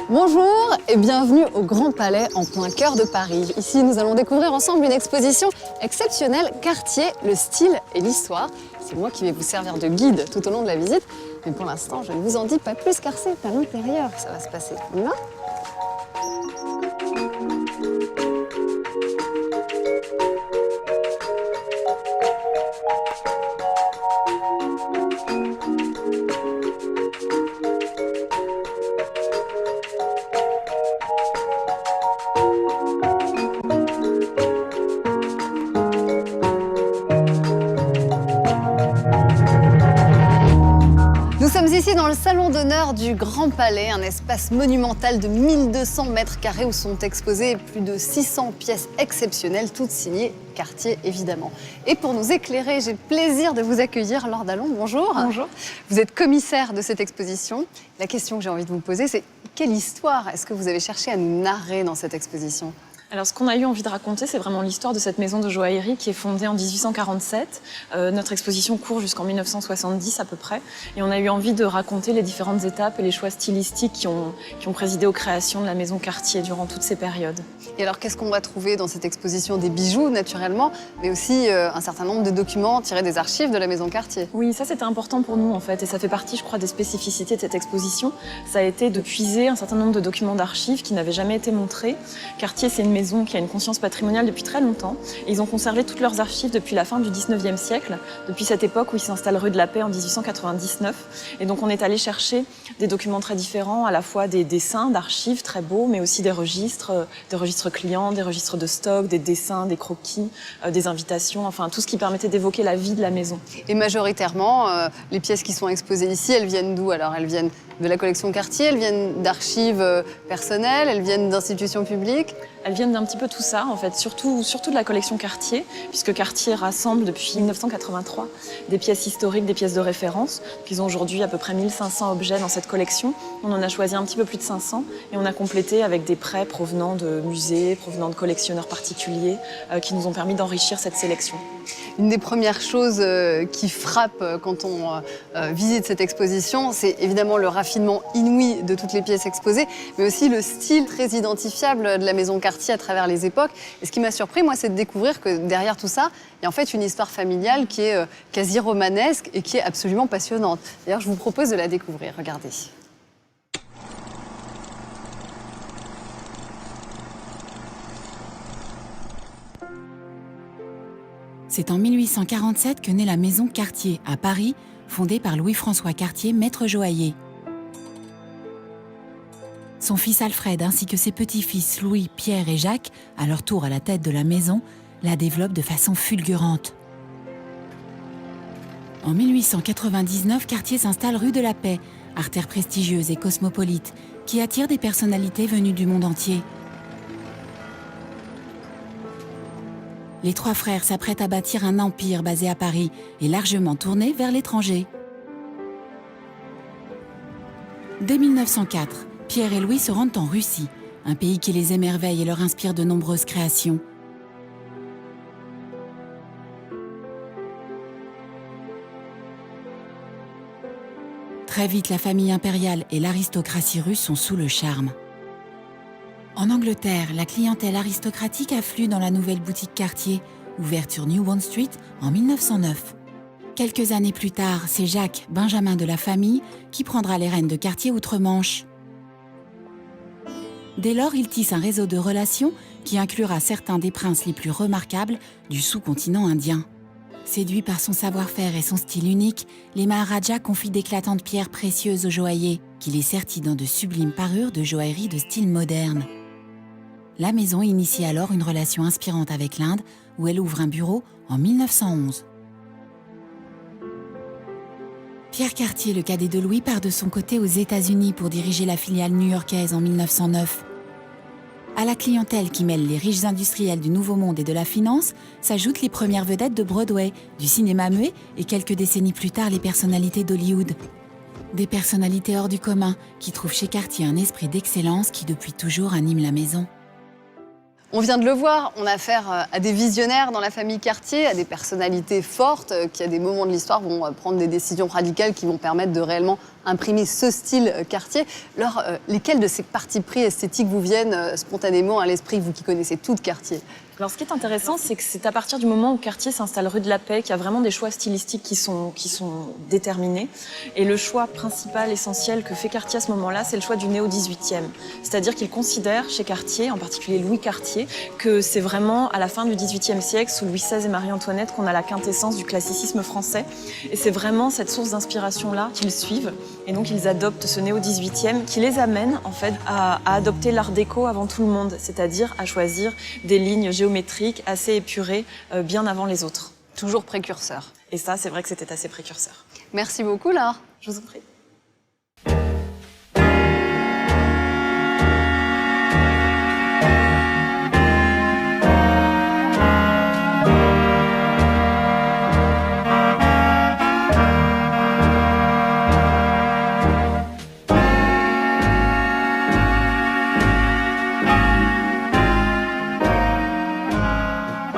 Bonjour et bienvenue au Grand Palais en plein cœur de Paris. Ici, nous allons découvrir ensemble une exposition exceptionnelle, Cartier, le style et l'histoire. C'est moi qui vais vous servir de guide tout au long de la visite. Mais pour l'instant, je ne vous en dis pas plus car c'est à l'intérieur que ça va se passer. On y va ? Nous sommes ici dans le salon d'honneur du Grand Palais, un espace monumental de 1200 mètres carrés où sont exposées plus de 600 pièces exceptionnelles, toutes signées Cartier évidemment. Et pour nous éclairer, j'ai le plaisir de vous accueillir, Laure Dallon. Bonjour. Bonjour. Vous êtes commissaire de cette exposition. La question que j'ai envie de vous poser, c'est quelle histoire est-ce que vous avez cherché à nous narrer dans cette exposition ? Alors, ce qu'on a eu envie de raconter, c'est vraiment l'histoire de cette maison de joaillerie qui est fondée en 1847. Notre exposition court jusqu'en 1970 à peu près. Et on a eu envie de raconter les différentes étapes et les choix stylistiques qui ont présidé aux créations de la maison Cartier durant toutes ces périodes. Et alors, qu'est-ce qu'on va trouver dans cette exposition ? Des bijoux, naturellement, mais aussi un certain nombre de documents tirés des archives de la maison Cartier. Oui, ça c'était important pour nous en fait. Et ça fait partie, je crois, des spécificités de cette exposition. Ça a été de puiser un certain nombre de documents d'archives qui n'avaient jamais été montrés. Cartier, c'est une maison qui a une conscience patrimoniale depuis très longtemps. Et ils ont conservé toutes leurs archives depuis la fin du 19e siècle, depuis cette époque où ils s'installent rue de la Paix en 1899. Et donc on est allé chercher des documents très différents, à la fois des dessins d'archives très beaux, mais aussi des registres clients, des registres de stock, des dessins, des croquis, des invitations, enfin tout ce qui permettait d'évoquer la vie de la maison. Et majoritairement, les pièces qui sont exposées ici, elles viennent d'où ? Alors elles viennent de la collection Cartier, elles viennent d'archives personnelles, elles viennent d'institutions publiques ? Elles viennent d'un petit peu tout ça, en fait, surtout de la collection Cartier, puisque Cartier rassemble depuis 1983 des pièces historiques, des pièces de référence. Ils ont aujourd'hui à peu près 1500 objets dans cette collection. On en a choisi un petit peu plus de 500 et on a complété avec des prêts provenant de musées, provenant de collectionneurs particuliers, qui nous ont permis d'enrichir cette sélection. Une des premières choses qui frappe quand on visite cette exposition, c'est évidemment le raffinement inouï de toutes les pièces exposées, mais aussi le style très identifiable de la maison Cartier à travers les époques. Et ce qui m'a surpris, moi, c'est de découvrir que derrière tout ça, il y a en fait une histoire familiale qui est quasi romanesque et qui est absolument passionnante. D'ailleurs, je vous propose de la découvrir. Regardez. C'est en 1847 que naît la maison Cartier, à Paris, fondée par Louis-François Cartier, maître joaillier. Son fils Alfred ainsi que ses petits-fils Louis, Pierre et Jacques, à leur tour à la tête de la maison, la développent de façon fulgurante. En 1899, Cartier s'installe rue de la Paix, artère prestigieuse et cosmopolite, qui attire des personnalités venues du monde entier. Les trois frères s'apprêtent à bâtir un empire basé à Paris et largement tourné vers l'étranger. Dès 1904, Pierre et Louis se rendent en Russie, un pays qui les émerveille et leur inspire de nombreuses créations. Très vite, la famille impériale et l'aristocratie russe sont sous le charme. En Angleterre, la clientèle aristocratique afflue dans la nouvelle boutique Cartier, ouverte sur New Bond Street en 1909. Quelques années plus tard, c'est Jacques, Benjamin de la famille, qui prendra les rênes de Cartier outre-Manche. Dès lors, il tisse un réseau de relations qui inclura certains des princes les plus remarquables du sous-continent indien. Séduits par son savoir-faire et son style unique, les Maharajas confient d'éclatantes pierres précieuses aux joailliers, qui les sertit dans de sublimes parures de joaillerie de style moderne. La maison initie alors une relation inspirante avec l'Inde, où elle ouvre un bureau en 1911. Pierre Cartier, le cadet de Louis, part de son côté aux États-Unis pour diriger la filiale new-yorkaise en 1909. À la clientèle qui mêle les riches industriels du Nouveau Monde et de la finance, s'ajoutent les premières vedettes de Broadway, du cinéma muet et quelques décennies plus tard les personnalités d'Hollywood. Des personnalités hors du commun qui trouvent chez Cartier un esprit d'excellence qui depuis toujours anime la maison. On vient de le voir, on a affaire à des visionnaires dans la famille Cartier, à des personnalités fortes qui, à des moments de l'histoire, vont prendre des décisions radicales qui vont permettre de réellement imprimer ce style Cartier. Alors, lesquels de ces partis pris esthétiques vous viennent spontanément à l'esprit, vous qui connaissez tout de Cartier ? Alors, ce qui est intéressant, c'est que c'est à partir du moment où Cartier s'installe rue de la Paix qu'il y a vraiment des choix stylistiques qui sont déterminés. Et le choix principal, essentiel que fait Cartier à ce moment-là, c'est le choix du néo-18e. C'est-à-dire qu'il considère chez Cartier, en particulier Louis Cartier, que c'est vraiment à la fin du XVIIIe siècle, sous Louis XVI et Marie-Antoinette, qu'on a la quintessence du classicisme français. Et c'est vraiment cette source d'inspiration-là qu'ils suivent. Et donc, ils adoptent ce néo-18e qui les amène, en fait, à adopter l'art déco avant tout le monde. C'est-à-dire à choisir des lignes géométriques assez épurées, bien avant les autres. Toujours précurseur. Et ça, c'est vrai que c'était assez précurseur. Merci beaucoup, Laure. Je vous en prie.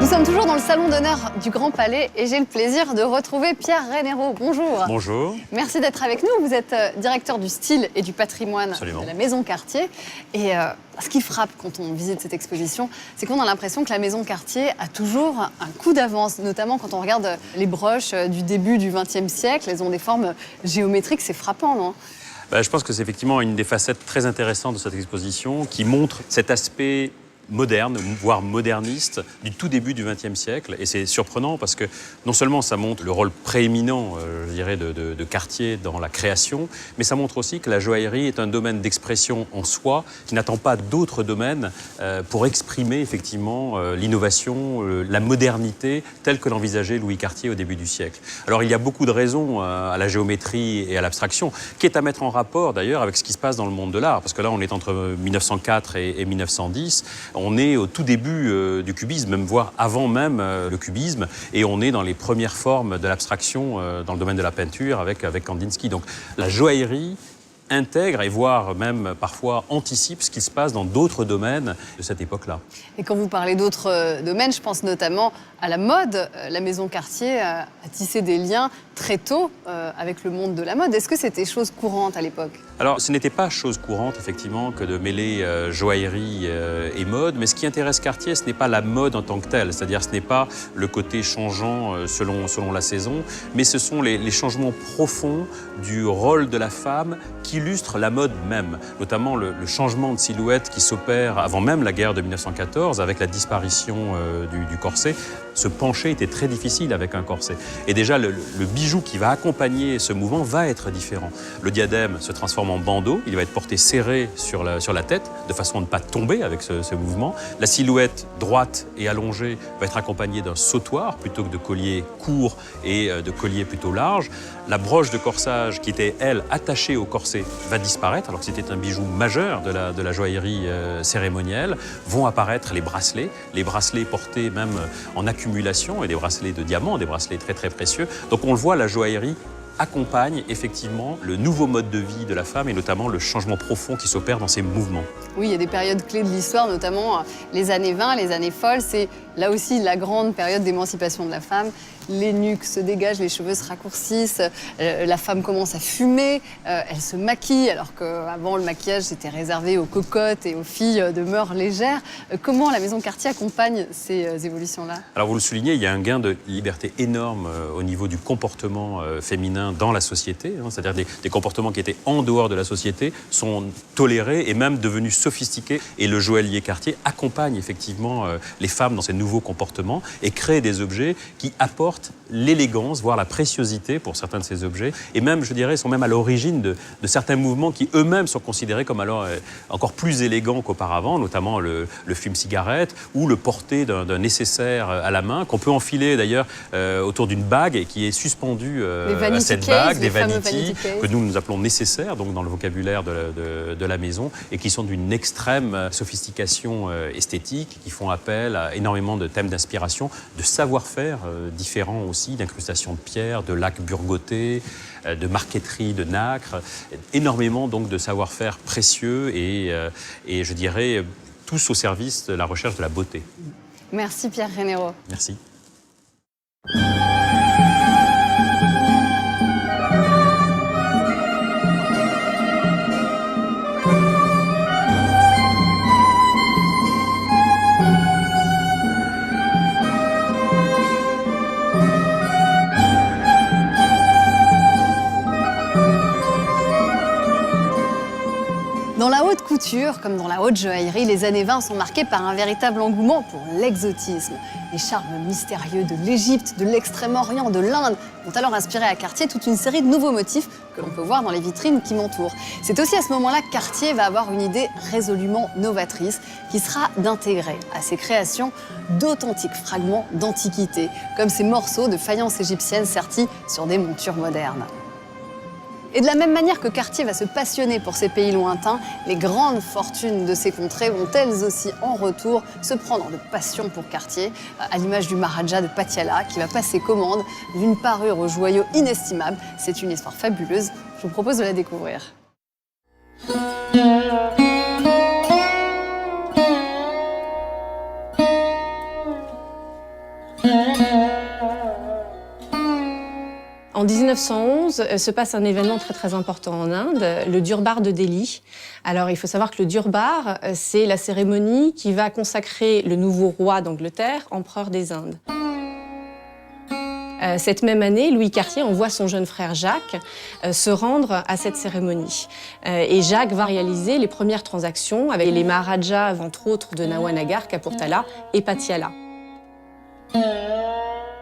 Nous sommes toujours dans le salon d'honneur du Grand Palais et j'ai le plaisir de retrouver Pierre Reynaud. Bonjour. Bonjour. Merci d'être avec nous. Vous êtes directeur du style et du patrimoine Absolument. de la Maison Cartier. Et ce qui frappe quand on visite cette exposition, c'est qu'on a l'impression que la Maison Cartier a toujours un coup d'avance, notamment quand on regarde les broches du début du XXe siècle. Elles ont des formes géométriques, c'est frappant, non ? Je pense que c'est effectivement une des facettes très intéressantes de cette exposition qui montre cet aspect moderne, voire moderniste, du tout début du XXe siècle. Et c'est surprenant parce que non seulement ça montre le rôle prééminent, je dirais, de Cartier dans la création, mais ça montre aussi que la joaillerie est un domaine d'expression en soi qui n'attend pas d'autres domaines pour exprimer effectivement l'innovation, la modernité telle que l'envisageait Louis Cartier au début du siècle. Alors il y a beaucoup de raisons à la géométrie et à l'abstraction, qui est à mettre en rapport d'ailleurs avec ce qui se passe dans le monde de l'art, parce que là on est entre 1904 et 1910. On est au tout début du cubisme, même voire avant même le cubisme, et on est dans les premières formes de l'abstraction dans le domaine de la peinture avec Kandinsky. Donc la joaillerie intègre et voire même parfois anticipe ce qui se passe dans d'autres domaines de cette époque-là. Et quand vous parlez d'autres domaines, je pense notamment à la mode. La Maison Cartier a tissé des liens très tôt avec le monde de la mode. Est-ce que c'était chose courante à l'époque ? Alors, ce n'était pas chose courante, effectivement, que de mêler joaillerie et mode, mais ce qui intéresse Cartier, ce n'est pas la mode en tant que telle, c'est-à-dire ce n'est pas le côté changeant selon la saison, mais ce sont les changements profonds du rôle de la femme qui illustrent la mode même, notamment le changement de silhouette qui s'opère avant même la guerre de 1914, avec la disparition du corset. Se pencher était très difficile avec un corset. Et déjà, le bijou qui va accompagner ce mouvement va être différent. Le diadème se transforme en bandeau, il va être porté serré sur la tête, de façon à ne pas tomber avec ce mouvement. La silhouette droite et allongée va être accompagnée d'un sautoir, plutôt que de collier court et de collier plutôt large. La broche de corsage, qui était, elle, attachée au corset, va disparaître, alors que c'était un bijou majeur de la joaillerie cérémonielle. Vont apparaître les bracelets portés même en accumulation, et des bracelets de diamants, des bracelets très très précieux. Donc on le voit, la joaillerie accompagne effectivement le nouveau mode de vie de la femme et notamment le changement profond qui s'opère dans ses mouvements. Oui, il y a des périodes clés de l'histoire, notamment les années 20, les années folles. C'est là aussi la grande période d'émancipation de la femme. Les nuques se dégagent, les cheveux se raccourcissent, la femme commence à fumer, elle se maquille, alors qu'avant le maquillage était réservé aux cocottes et aux filles de mœurs légères. Comment la Maison Cartier accompagne ces évolutions-là ? Alors vous le soulignez, il y a un gain de liberté énorme au niveau du comportement féminin dans la société, c'est-à-dire des comportements qui étaient en dehors de la société sont tolérés et même devenus sophistiqués. Et le joaillier Cartier accompagne effectivement les femmes dans ces nouveaux comportements et crée des objets qui apportent l'élégance, voire la préciosité pour certains de ces objets, et même, je dirais, sont même à l'origine de certains mouvements qui eux-mêmes sont considérés comme alors encore plus élégants qu'auparavant, notamment le fume-cigarette ou le porté d'un nécessaire à la main, qu'on peut enfiler d'ailleurs autour d'une bague et qui est suspendue à cette bague, des vanity que nous appelons nécessaires, donc dans le vocabulaire de la maison, et qui sont d'une extrême sophistication esthétique, qui font appel à énormément de thèmes d'inspiration, de savoir-faire différents aussi, d'incrustation de pierre, de lacs burgotés, de marqueterie, de nacre, énormément donc de savoir-faire précieux et je dirais tous au service de la recherche de la beauté. Merci Pierre Rénéro. Merci. Dans la haute couture, comme dans la haute joaillerie, les années 20 sont marquées par un véritable engouement pour l'exotisme. Les charmes mystérieux de l'Égypte, de l'Extrême-Orient, de l'Inde ont alors inspiré à Cartier toute une série de nouveaux motifs que l'on peut voir dans les vitrines qui m'entourent. C'est aussi à ce moment-là que Cartier va avoir une idée résolument novatrice qui sera d'intégrer à ses créations d'authentiques fragments d'antiquité, comme ces morceaux de faïence égyptienne sertis sur des montures modernes. Et de la même manière que Cartier va se passionner pour ces pays lointains, les grandes fortunes de ces contrées vont elles aussi en retour se prendre de passion pour Cartier, à l'image du Maharaja de Patiala qui va passer commande d'une parure aux joyaux inestimables. C'est une histoire fabuleuse, je vous propose de la découvrir. En 1911 se passe un événement très important en Inde, le Durbar de Delhi. Alors il faut savoir que le Durbar, c'est la cérémonie qui va consacrer le nouveau roi d'Angleterre, empereur des Indes. Cette même année, Louis Cartier envoie son jeune frère Jacques se rendre à cette cérémonie. Et Jacques va réaliser les premières transactions avec les Maharajas, entre autres, de Nawanagar, Kapurthala et Patiala.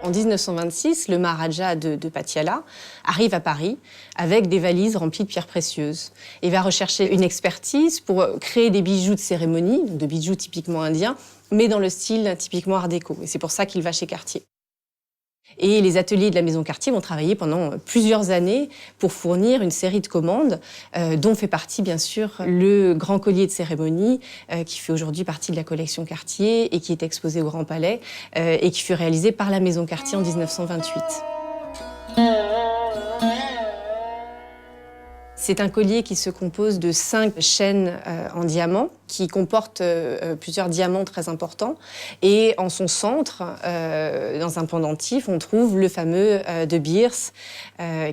En 1926, le Maharaja de Patiala arrive à Paris avec des valises remplies de pierres précieuses. Il va rechercher une expertise pour créer des bijoux de cérémonie, donc de bijoux typiquement indiens, mais dans le style typiquement art déco. Et c'est pour ça qu'il va chez Cartier. Et les ateliers de la maison Cartier vont travailler pendant plusieurs années pour fournir une série de commandes, dont fait partie bien sûr le grand collier de cérémonie, qui fait aujourd'hui partie de la collection Cartier et qui est exposé au Grand Palais, et qui fut réalisé par la maison Cartier en 1928. C'est un collier qui se compose de 5 chaînes en diamant, qui comporte plusieurs diamants très importants. Et en son centre, dans un pendentif, on trouve le fameux de Beers,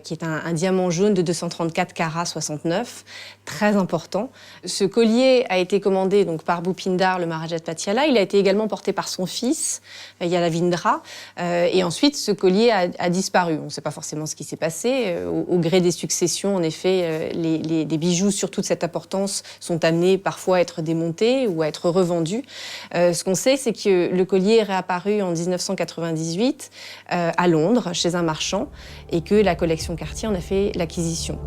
qui est un diamant jaune de 234 carats 69, très important. Ce collier a été commandé donc, par Bhupindar, le Maharaja de Patiala. Il a été également porté par son fils, Yalavindra. Et ensuite, ce collier a disparu. On ne sait pas forcément ce qui s'est passé. Au gré des successions, en effet, des bijoux sur toute cette importance sont amenés parfois à être démontés ou à être revendus. Ce qu'on sait, c'est que le collier est réapparu en 1998 à Londres, chez un marchand, et que la collection Cartier en a fait l'acquisition.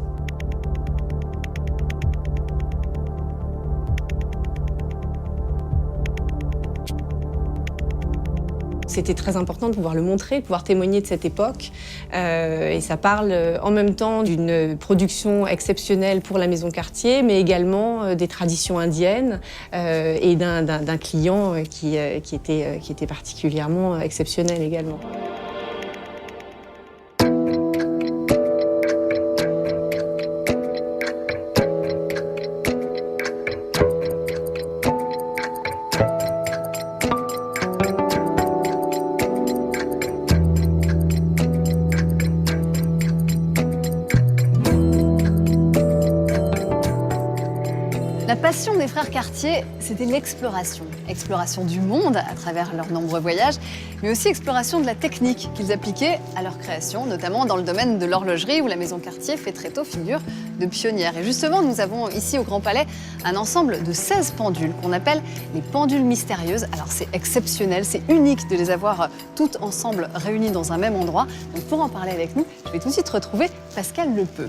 C'était très important de pouvoir le montrer, de pouvoir témoigner de cette époque. Et ça parle en même temps d'une production exceptionnelle pour la maison Cartier, mais également des traditions indiennes et d'un client qui était particulièrement exceptionnel également. La passion des frères Cartier, c'était l'exploration. Exploration du monde à travers leurs nombreux voyages, mais aussi exploration de la technique qu'ils appliquaient à leur création, notamment dans le domaine de l'horlogerie où la maison Cartier fait très tôt figure de pionnière. Et justement, nous avons ici au Grand Palais un ensemble de 16 pendules qu'on appelle les pendules mystérieuses. Alors c'est exceptionnel, c'est unique de les avoir toutes ensemble réunies dans un même endroit. Donc pour en parler avec nous, je vais tout de suite retrouver Pascale Lepeu.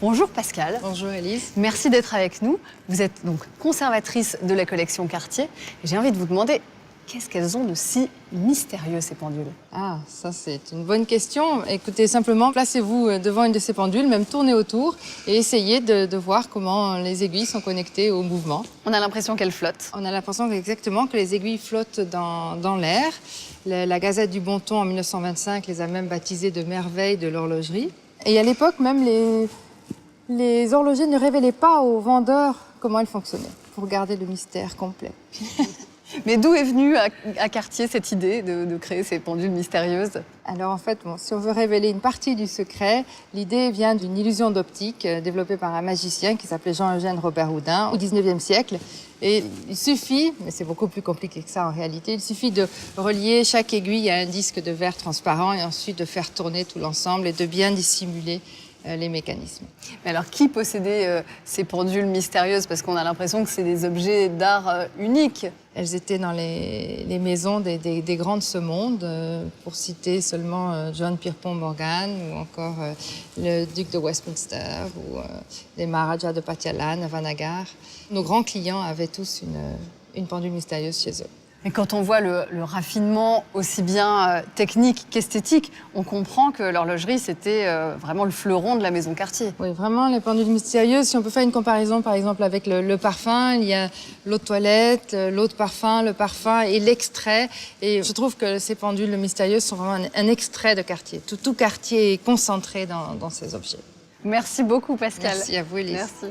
Bonjour Pascale. Bonjour Alice. Merci d'être avec nous. Vous êtes donc conservatrice de la collection Cartier. Et j'ai envie de vous demander, qu'est-ce qu'elles ont de si mystérieux ces pendules? Ah, ça c'est une bonne question. Écoutez, simplement placez-vous devant une de ces pendules, même tournez autour et essayez de voir comment les aiguilles sont connectées au mouvement. On a l'impression qu'elles flottent. On a l'impression exactement que les aiguilles flottent dans l'air. La Gazette du Bon Ton en 1925 les a même baptisées de merveilles de l'horlogerie. Et à l'époque, même les horlogers ne révélaient pas aux vendeurs comment elles fonctionnaient. pour garder le mystère complet. Mais d'où est venue à Cartier cette idée de créer ces pendules mystérieuses? Alors en fait, si on veut révéler une partie du secret, l'idée vient d'une illusion d'optique développée par un magicien qui s'appelait Jean-Eugène Robert Houdin au XIXe siècle. Et il suffit, mais c'est beaucoup plus compliqué que ça en réalité, il suffit de relier chaque aiguille à un disque de verre transparent et ensuite de faire tourner tout l'ensemble et de bien dissimuler les mécanismes. Mais alors, qui possédait ces pendules mystérieuses? Parce qu'on a l'impression que c'est des objets d'art uniques. Elles étaient dans les maisons des grands de ce monde, pour citer seulement John Pierpont Morgan ou encore le duc de Westminster ou les Maharajas de Patiala, Navanagar. Nos grands clients avaient tous une pendule mystérieuse chez eux. Et quand on voit le raffinement aussi bien technique qu'esthétique, on comprend que l'horlogerie, c'était vraiment le fleuron de la maison Cartier. Oui, vraiment, les pendules mystérieuses, si on peut faire une comparaison, par exemple, avec le parfum, il y a l'eau de toilette, l'eau de parfum, le parfum et l'extrait. Et je trouve que ces pendules mystérieuses sont vraiment un extrait de Cartier. Tout Cartier est concentré dans ces objets. Merci beaucoup, Pascal. Merci à vous, Élise. Merci.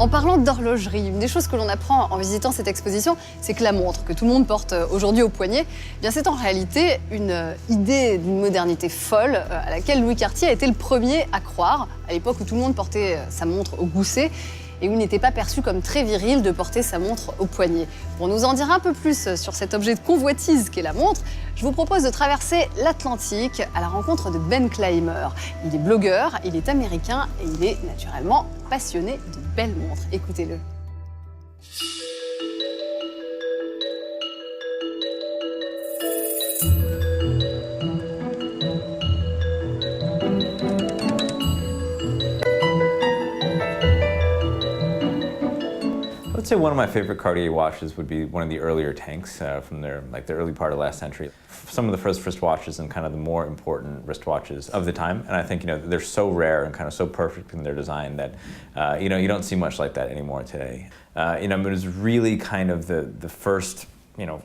En parlant d'horlogerie, une des choses que l'on apprend en visitant cette exposition, c'est que la montre que tout le monde porte aujourd'hui au poignet, eh bien c'est en réalité une idée d'une modernité folle à laquelle Louis Cartier a été le premier à croire, à l'époque où tout le monde portait sa montre au gousset et où il n'était pas perçu comme très viril de porter sa montre au poignet. Pour nous en dire un peu plus sur cet objet de convoitise qu'est la montre, je vous propose de traverser l'Atlantique à la rencontre de Ben Clymer. Il est blogueur, il est américain et il est naturellement passionné de belles montres. Écoutez-le. I would say one of my favorite Cartier watches would be one of the earlier tanks from the early part of last century. Some of the first wristwatches and kind of the more important wristwatches of the time, and I think they're so rare and kind of so perfect in their design that you don't see much like that anymore today. It was really kind of the first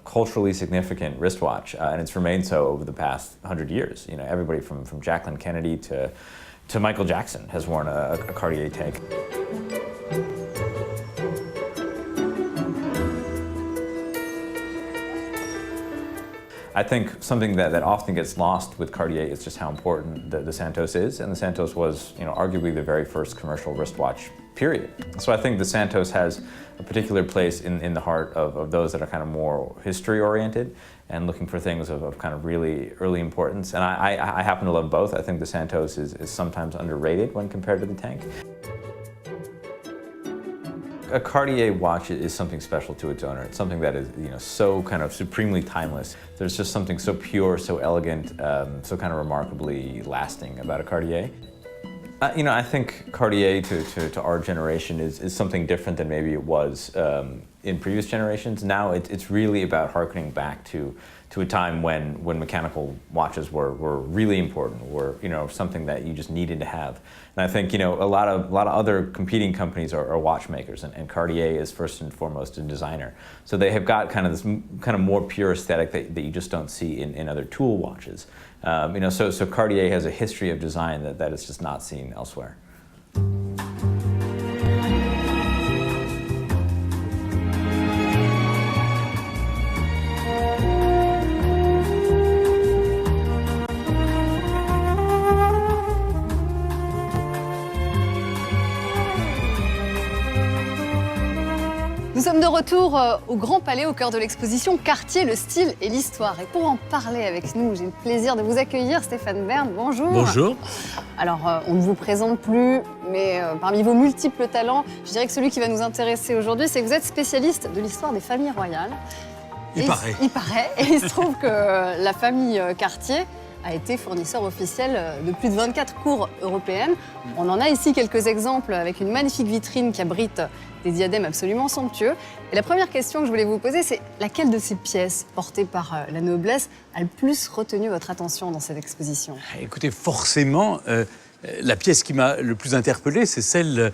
culturally significant wristwatch, and it's remained so over the past 100 years. Everybody from Jacqueline Kennedy to Michael Jackson has worn a Cartier tank. I think something that often gets lost with Cartier is just how important the Santos is, and the Santos was, arguably the very first commercial wristwatch, period. So I think the Santos has a particular place in the heart of those that are kind of more history-oriented and looking for things of kind of really early importance. And I happen to love both. I think the Santos is sometimes underrated when compared to the tank. A Cartier watch is something special to its owner. It's something that is, so kind of supremely timeless. There's just something so pure, so elegant, so kind of remarkably lasting about a Cartier. I think Cartier to our generation is something different than maybe it was in previous generations. Now it's really about harkening back to a time when mechanical watches were really important, were something that you just needed to have. And I think a lot of other competing companies are watchmakers, and Cartier is first and foremost a designer. So they have got kind of this kind of more pure aesthetic that you just don't see in other tool watches. So Cartier has a history of design that is just not seen elsewhere. Nous sommes de retour au Grand Palais, au cœur de l'exposition Cartier, le style et l'histoire. Et pour en parler avec nous, j'ai le plaisir de vous accueillir, Stéphane Bern. Bonjour. Bonjour. Alors, on ne vous présente plus, mais parmi vos multiples talents, je dirais que celui qui va nous intéresser aujourd'hui, c'est que vous êtes spécialiste de l'histoire des familles royales. Il paraît. Il paraît. Et il se trouve que la famille Cartier a été fournisseur officiel de plus de 24 cours européennes. On en a ici quelques exemples avec une magnifique vitrine qui abrite des diadèmes absolument somptueux. Et la première question que je voulais vous poser, c'est laquelle de ces pièces portées par la noblesse a le plus retenu votre attention dans cette exposition? Écoutez, forcément, la pièce qui m'a le plus interpellé, c'est celle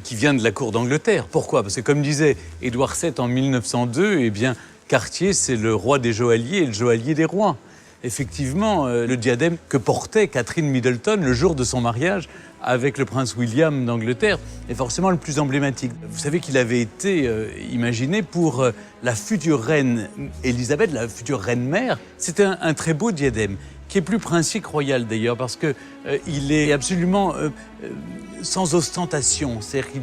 qui vient de la cour d'Angleterre. Pourquoi? Parce que comme disait Édouard VII en 1902, eh bien, Cartier, c'est le roi des joailliers et le joaillier des rois. effectivement le diadème que portait Catherine Middleton le jour de son mariage avec le prince William d'Angleterre est forcément le plus emblématique. Vous savez qu'il avait été imaginé pour la future reine Élisabeth, la future reine-mère. C'était un très beau diadème, qui est plus princier royal d'ailleurs, parce qu'il est absolument sans ostentation, c'est-à-dire qu'il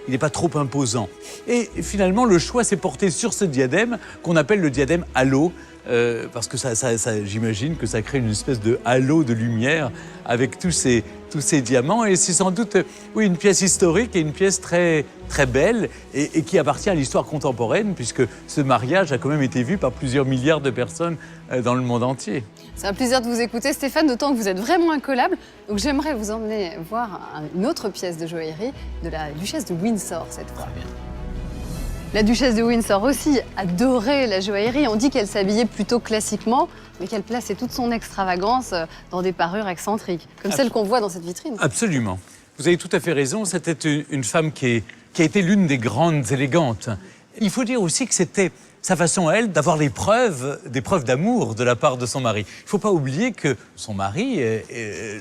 n'est pas trop imposant. Et finalement, le choix s'est porté sur ce diadème qu'on appelle le diadème halo, parce que j'imagine que ça crée une espèce de halo de lumière avec tous ces diamants. Et c'est sans doute une pièce historique et une pièce très, très belle et qui appartient à l'histoire contemporaine, puisque ce mariage a quand même été vu par plusieurs milliards de personnes dans le monde entier. C'est un plaisir de vous écouter, Stéphane, d'autant que vous êtes vraiment incollable. Donc j'aimerais vous emmener voir une autre pièce de joaillerie de la duchesse de Windsor cette fois. La duchesse de Windsor aussi adorait la joaillerie. On dit qu'elle s'habillait plutôt classiquement, mais qu'elle plaçait toute son extravagance dans des parures excentriques, comme celle qu'on voit dans cette vitrine. Absolument. Vous avez tout à fait raison. C'était une femme qui a été l'une des grandes élégantes. Il faut dire aussi que c'était sa façon à elle d'avoir des preuves d'amour de la part de son mari. Il ne faut pas oublier que son mari,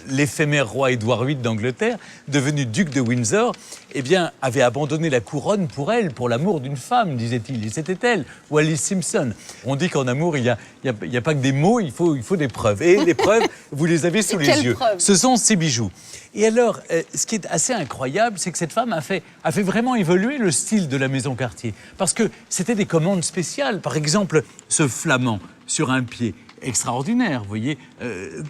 l'éphémère roi Édouard VIII d'Angleterre, devenu duc de Windsor, eh bien, avait abandonné la couronne pour elle, pour l'amour d'une femme, disait-il. Et c'était elle, Wallis Simpson. On dit qu'en amour, il n'y a pas que des mots, il faut des preuves. Et les preuves, vous les avez sous les yeux. Preuves ? Ce sont ces bijoux. Et alors, ce qui est assez incroyable, c'est que cette femme a fait vraiment évoluer le style de la maison Cartier. Parce que c'était des commandes spéciales. Par exemple, ce flamand sur un pied, extraordinaire, vous voyez,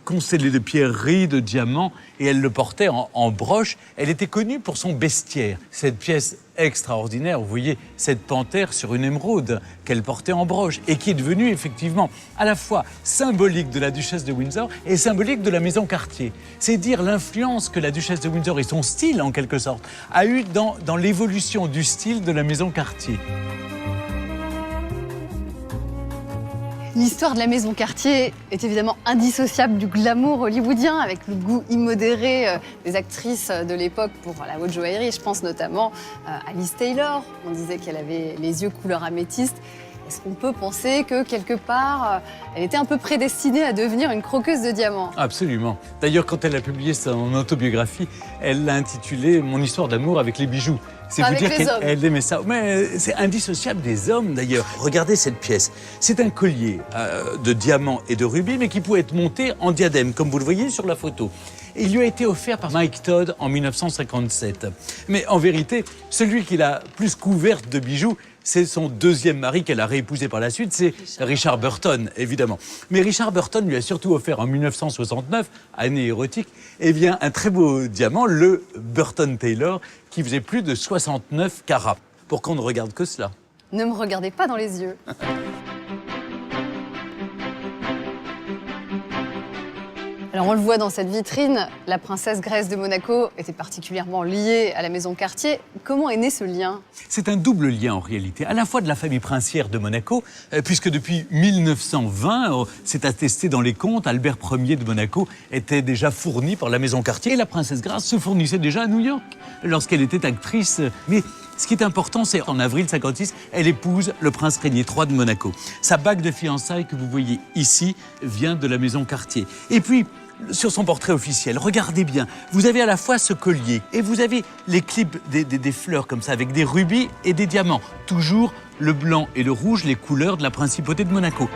constellé de pierreries, de diamants, et elle le portait en broche. Elle était connue pour son bestiaire. Cette pièce extraordinaire, vous voyez, cette panthère sur une émeraude qu'elle portait en broche et qui est devenue effectivement à la fois symbolique de la duchesse de Windsor et symbolique de la maison Cartier. C'est dire l'influence que la duchesse de Windsor et son style, en quelque sorte, a eu dans l'évolution du style de la maison Cartier. L'histoire de la maison Cartier est évidemment indissociable du glamour hollywoodien, avec le goût immodéré des actrices de l'époque pour la haute joaillerie. Je pense notamment à Liz Taylor. On disait qu'elle avait les yeux couleur améthyste. Est-ce qu'on peut penser que, quelque part, elle était un peu prédestinée à devenir une croqueuse de diamants ? Absolument. D'ailleurs, quand elle a publié son autobiographie, elle l'a intitulée « Mon histoire d'amour avec les bijoux ». C'est vous dire qu'elle aimait ça. Mais c'est indissociable des hommes, d'ailleurs. Regardez cette pièce. C'est un collier de diamants et de rubis, mais qui pouvait être monté en diadème, comme vous le voyez sur la photo. Il lui a été offert par Mike Todd en 1957. Mais en vérité, celui qui l'a plus couverte de bijoux, c'est son deuxième mari qu'elle a réépousé par la suite, c'est Richard Burton, évidemment. Mais Richard Burton lui a surtout offert en 1969, année érotique, eh bien, un très beau diamant, le Burton Taylor, qui faisait plus de 69 carats. Pour qu'on ne regarde que cela. Ne me regardez pas dans les yeux. Alors on le voit dans cette vitrine, la princesse Grèce de Monaco était particulièrement liée à la maison Cartier. Comment est né ce lien ? C'est un double lien en réalité, à la fois de la famille princière de Monaco, puisque depuis 1920, c'est attesté dans les comptes, Albert Ier de Monaco était déjà fourni par la maison Cartier. Et la princesse Grâce se fournissait déjà à New York lorsqu'elle était actrice. Mais ce qui est important, c'est qu'en avril 1956, elle épouse le prince Régnier III de Monaco. Sa bague de fiançailles que vous voyez ici vient de la maison Cartier. Et puis, sur son portrait officiel, regardez bien, vous avez à la fois ce collier et vous avez les clips des fleurs comme ça, avec des rubis et des diamants. Toujours le blanc et le rouge, les couleurs de la principauté de Monaco.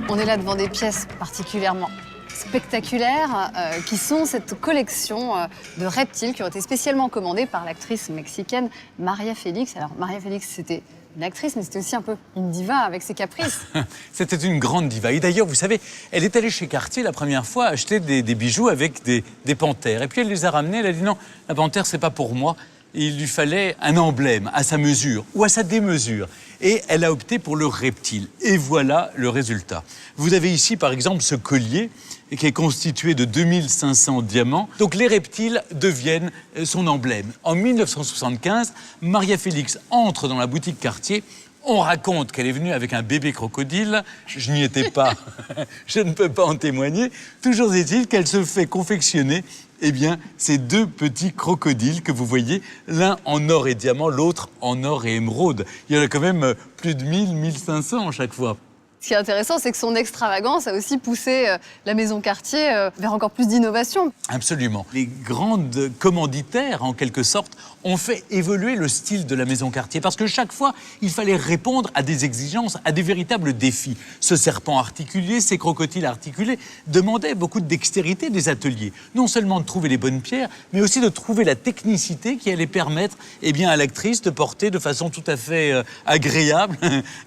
On est là devant des pièces particulièrement spectaculaires qui sont cette collection de reptiles qui ont été spécialement commandées par l'actrice mexicaine Maria Félix. Alors Maria Félix, c'était une actrice, mais c'était aussi un peu une diva avec ses caprices. C'était une grande diva. Et d'ailleurs, vous savez, elle est allée chez Cartier la première fois acheter des bijoux avec des panthères. Et puis elle les a ramenés, elle a dit non, la panthère, c'est pas pour moi. Il lui fallait un emblème à sa mesure ou à sa démesure. Et elle a opté pour le reptile. Et voilà le résultat. Vous avez ici, par exemple, ce collier qui est constitué de 2500 diamants. Donc les reptiles deviennent son emblème. En 1975, Maria Félix entre dans la boutique Cartier On raconte qu'elle est venue avec un bébé crocodile. Je n'y étais pas, je ne peux pas en témoigner. Toujours est-il qu'elle se fait confectionner ces 2 petits crocodiles que vous voyez, l'un en or et diamant, l'autre en or et émeraude. Il y en a quand même plus de 1000, 1500 à chaque fois. Ce qui est intéressant, c'est que son extravagance a aussi poussé la maison Cartier vers encore plus d'innovation. Absolument. Les grandes commanditaires, en quelque sorte, ont fait évoluer le style de la maison Cartier parce que chaque fois, il fallait répondre à des exigences, à des véritables défis. Ce serpent articulé, ces crocodiles articulés demandaient beaucoup de dextérité des ateliers. Non seulement de trouver les bonnes pierres, mais aussi de trouver la technicité qui allait permettre à l'actrice de porter de façon tout à fait agréable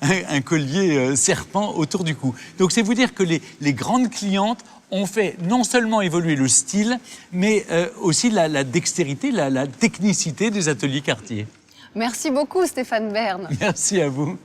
un collier serpent autour du cou. Donc c'est vous dire que les grandes clientes ont fait non seulement évoluer le style, mais aussi la dextérité, la technicité des ateliers Cartier. Merci beaucoup Stéphane Bern. Merci à vous.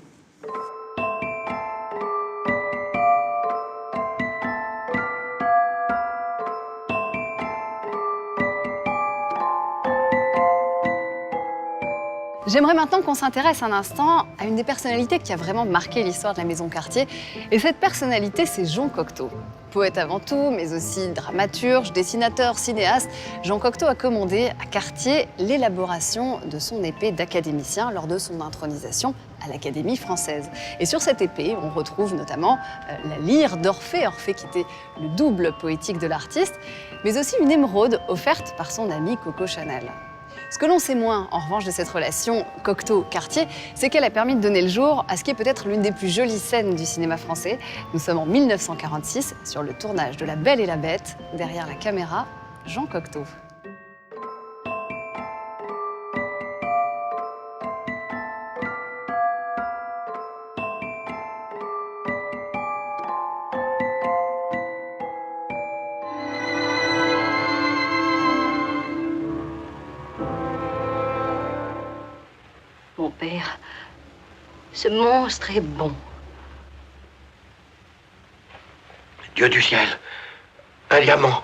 J'aimerais maintenant qu'on s'intéresse un instant à une des personnalités qui a vraiment marqué l'histoire de la maison Cartier. Et cette personnalité, c'est Jean Cocteau. Poète avant tout, mais aussi dramaturge, dessinateur, cinéaste, Jean Cocteau a commandé à Cartier l'élaboration de son épée d'académicien lors de son intronisation à l'Académie française. Et sur cette épée, on retrouve notamment la lyre d'Orphée, Orphée qui était le double poétique de l'artiste, mais aussi une émeraude offerte par son ami Coco Chanel. Ce que l'on sait moins, en revanche, de cette relation Cocteau-Cartier, c'est qu'elle a permis de donner le jour à ce qui est peut-être l'une des plus jolies scènes du cinéma français. Nous sommes en 1946, sur le tournage de La Belle et la Bête. Derrière la caméra, Jean Cocteau. Mon père, ce monstre est bon. Dieu du ciel, un diamant.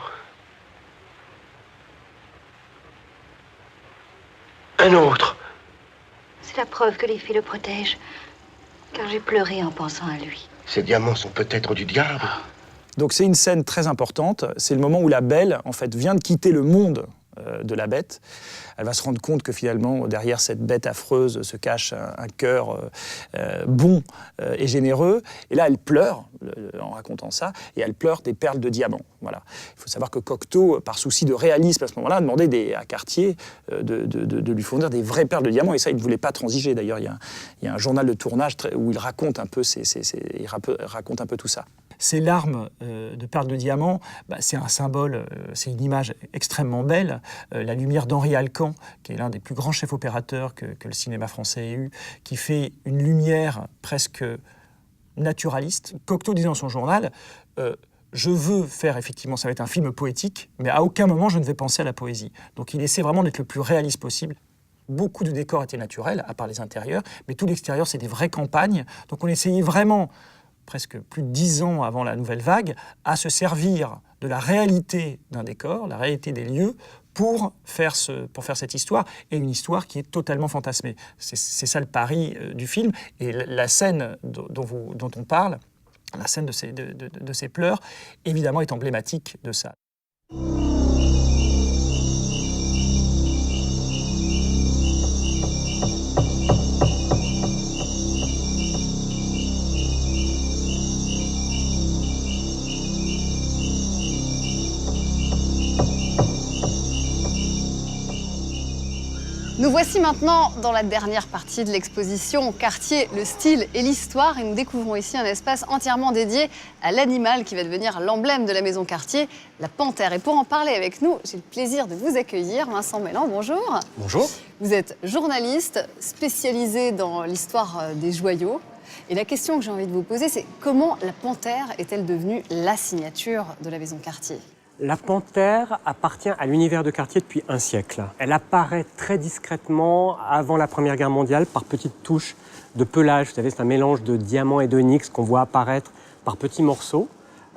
Un autre. C'est la preuve que les filles le protègent, car j'ai pleuré en pensant à lui. Ces diamants sont peut-être du diable. Donc c'est une scène très importante. C'est le moment où la Belle, en fait, vient de quitter le monde de la bête. Elle va se rendre compte que finalement, derrière cette bête affreuse se cache un cœur bon et généreux. Et là, elle pleure en racontant ça, et elle pleure des perles de diamant. Voilà. Il faut savoir que Cocteau, par souci de réalisme à ce moment-là, a demandé à Cartier de lui fournir des vraies perles de diamant, et ça, il ne voulait pas transiger. D'ailleurs, il y a un journal de tournage où il raconte un peu, il raconte un peu tout ça. Ces larmes de perles de diamant, c'est un symbole, c'est une image extrêmement belle. La lumière d'Henri Alcan, qui est l'un des plus grands chefs opérateurs que le cinéma français ait eu, qui fait une lumière presque naturaliste. Cocteau disait dans son journal, je veux faire effectivement, ça va être un film poétique, mais à aucun moment je ne vais penser à la poésie. Donc il essaie vraiment d'être le plus réaliste possible. Beaucoup de décors étaient naturels, à part les intérieurs, mais tout l'extérieur, c'est des vraies campagnes. Donc on essayait vraiment, presque plus de 10 ans avant la nouvelle vague, à se servir de la réalité d'un décor, la réalité des lieux, pour faire cette histoire, et une histoire qui est totalement fantasmée. C'est ça le pari du film, et la scène dont on parle, la scène de ces pleurs, évidemment est emblématique de ça. Nous voici maintenant dans la dernière partie de l'exposition Cartier, le style et l'histoire, et nous découvrons ici un espace entièrement dédié à l'animal qui va devenir l'emblème de la maison Cartier, la panthère. Et pour en parler avec nous, j'ai le plaisir de vous accueillir, Vincent Melland, bonjour. Bonjour. Vous êtes journaliste spécialisé dans l'histoire des joyaux. Et la question que j'ai envie de vous poser, c'est comment la panthère est-elle devenue la signature de la maison Cartier ? La panthère appartient à l'univers de Cartier depuis un siècle. Elle apparaît très discrètement avant la Première Guerre mondiale par petites touches de pelage. Vous savez, c'est un mélange de diamants et d'onyx qu'on voit apparaître par petits morceaux.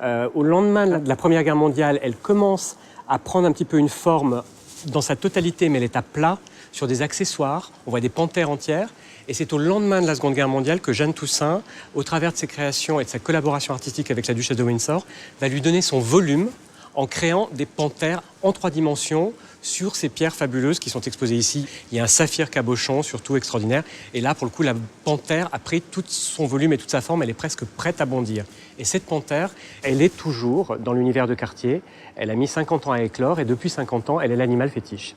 Au lendemain de la Première Guerre mondiale, elle commence à prendre un petit peu une forme dans sa totalité, mais elle est à plat, sur des accessoires. On voit des panthères entières. Et c'est au lendemain de la Seconde Guerre mondiale que Jeanne Toussaint, au travers de ses créations et de sa collaboration artistique avec la duchesse de Windsor, va lui donner son volume en créant des panthères en 3 dimensions sur ces pierres fabuleuses qui sont exposées ici. Il y a un saphir cabochon, surtout extraordinaire. Et là, pour le coup, la panthère a pris tout son volume et toute sa forme. Elle est presque prête à bondir. Et cette panthère, elle est toujours dans l'univers de Cartier. Elle a mis 50 ans à éclore et depuis 50 ans, elle est l'animal fétiche.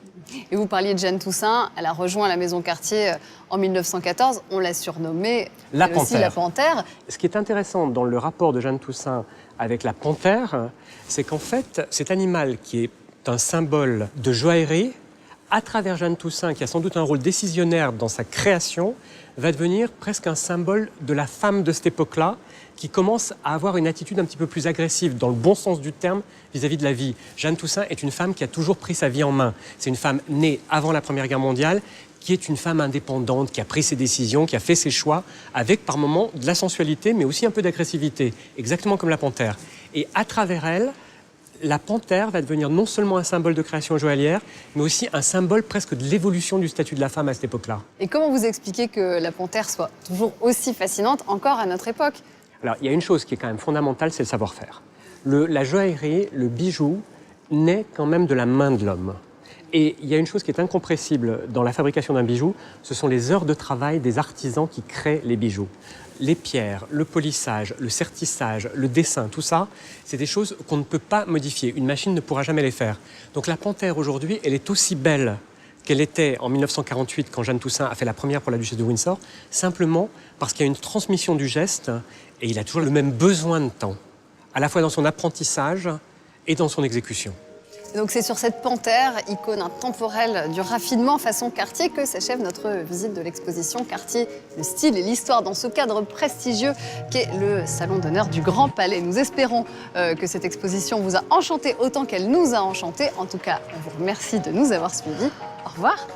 Et vous parliez de Jeanne Toussaint, elle a rejoint la Maison Cartier en 1914, on l'a surnommée la aussi la panthère. Ce qui est intéressant dans le rapport de Jeanne Toussaint avec la panthère, c'est qu'en fait, cet animal qui est un symbole de joaillerie, à travers Jeanne Toussaint, qui a sans doute un rôle décisionnaire dans sa création, va devenir presque un symbole de la femme de cette époque-là, qui commence à avoir une attitude un petit peu plus agressive, dans le bon sens du terme, vis-à-vis de la vie. Jeanne Toussaint est une femme qui a toujours pris sa vie en main. C'est une femme née avant la Première Guerre mondiale, qui est une femme indépendante, qui a pris ses décisions, qui a fait ses choix, avec par moments de la sensualité, mais aussi un peu d'agressivité, exactement comme la panthère. Et à travers elle, la panthère va devenir non seulement un symbole de création joaillière, mais aussi un symbole presque de l'évolution du statut de la femme à cette époque-là. Et comment vous expliquez que la panthère soit toujours aussi fascinante encore à notre époque ? Alors, il y a une chose qui est quand même fondamentale, c'est le savoir-faire. La joaillerie, le bijou, naît quand même de la main de l'homme. Et il y a une chose qui est incompressible dans la fabrication d'un bijou, ce sont les heures de travail des artisans qui créent les bijoux. Les pierres, le polissage, le sertissage, le dessin, tout ça, c'est des choses qu'on ne peut pas modifier. Une machine ne pourra jamais les faire. Donc la panthère aujourd'hui, elle est aussi belle qu'elle était en 1948 quand Jeanne Toussaint a fait la première pour la duchesse de Windsor, simplement parce qu'il y a une transmission du geste et il a toujours le même besoin de temps, à la fois dans son apprentissage et dans son exécution. Donc c'est sur cette panthère, icône intemporelle du raffinement façon Cartier, que s'achève notre visite de l'exposition Cartier, le style et l'histoire dans ce cadre prestigieux qu'est le Salon d'honneur du Grand Palais. Nous espérons que cette exposition vous a enchanté autant qu'elle nous a enchanté. En tout cas, on vous remercie de nous avoir suivis. Au revoir.